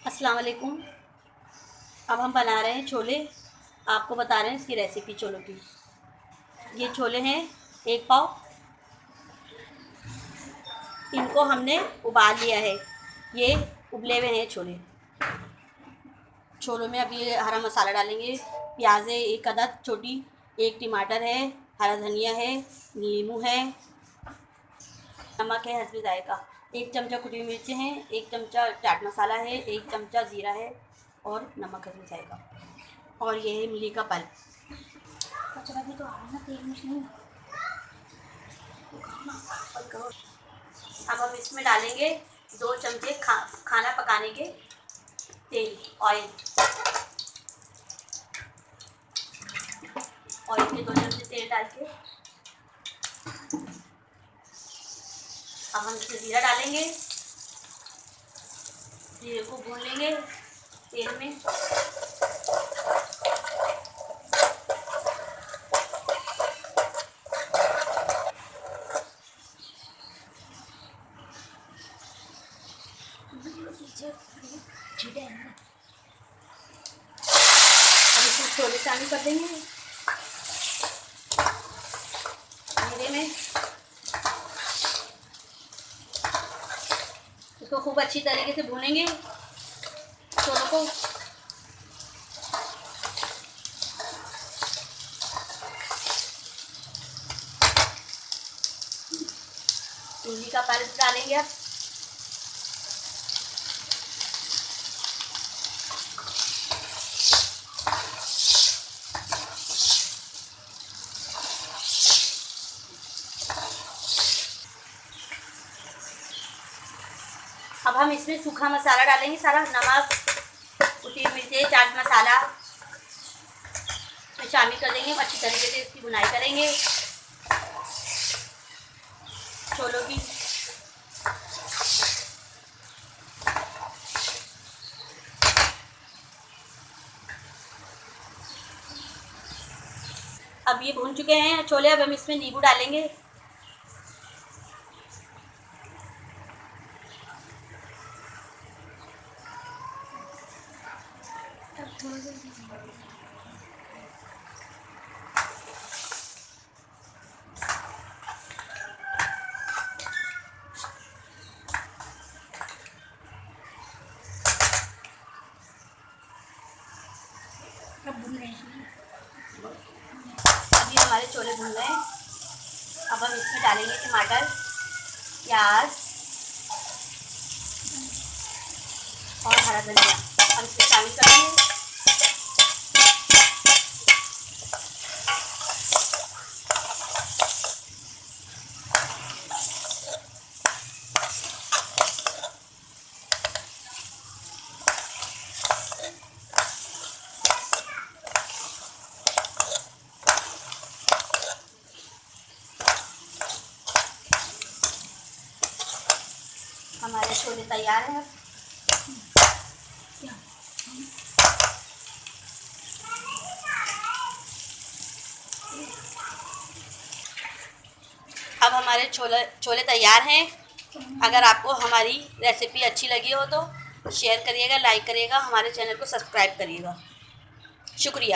अस्सलाम वालेकुम। अब हम बना रहे हैं छोले। आपको बता रहे हैं इसकी रेसिपी छोलों की। ये छोले हैं 1 पाव। इनको हमने उबाल लिया है। ये उबले हुए हैं छोले। छोलों में अब ये हरा मसाला डालेंगे। प्याज है 1 अदद छोटी, 1 टमाटर है, हरा धनिया है, नींबू है, नमक है हस्बे जायका, 1 चमचा कुटी मिर्च हैं, 1 चमचा चाट मसाला है, 1 चमचा ज़ीरा है और नमक हस्बे जायका। और ये है इमली का पल्प। कचरा भी तो आ रहा है ना तेल में। अब हम इसमें डालेंगे 2 चमचे खाना पकाने के तेल, ऑयल के 2 चमचे तेल डाल के अब हम इसमें ज़ीरा डालेंगे। ज़ीरे को भून लेंगे तेल में। हम इसमें छोले शामिल कर देंगे जीरे में। इसको खूब अच्छी तरीके से भूनेंगे छोलों को। इमली का पल्प डालेंगे। अब हम इसमें सूखा मसाला डालेंगे सारा, नमक, कुटी मिर्ची, चाट मसाला में शामिल कर देंगे। अच्छी तरीके से इसकी भुनाई करेंगे छोलों की। अब ये भून चुके हैं छोले। अब हम इसमें नींबू डालेंगे। अभी हमारे छोले भून गए। अब हम इसमें डालेंगे टमाटर, प्याज और हरा धनिया। हम इसमें शामिल करेंगे। हमारे छोले तैयार हैं। अब हमारे छोले तैयार हैं। अगर आपको हमारी रेसिपी अच्छी लगी हो तो शेयर करिएगा, लाइक करिएगा, हमारे चैनल को सब्सक्राइब करिएगा। शुक्रिया।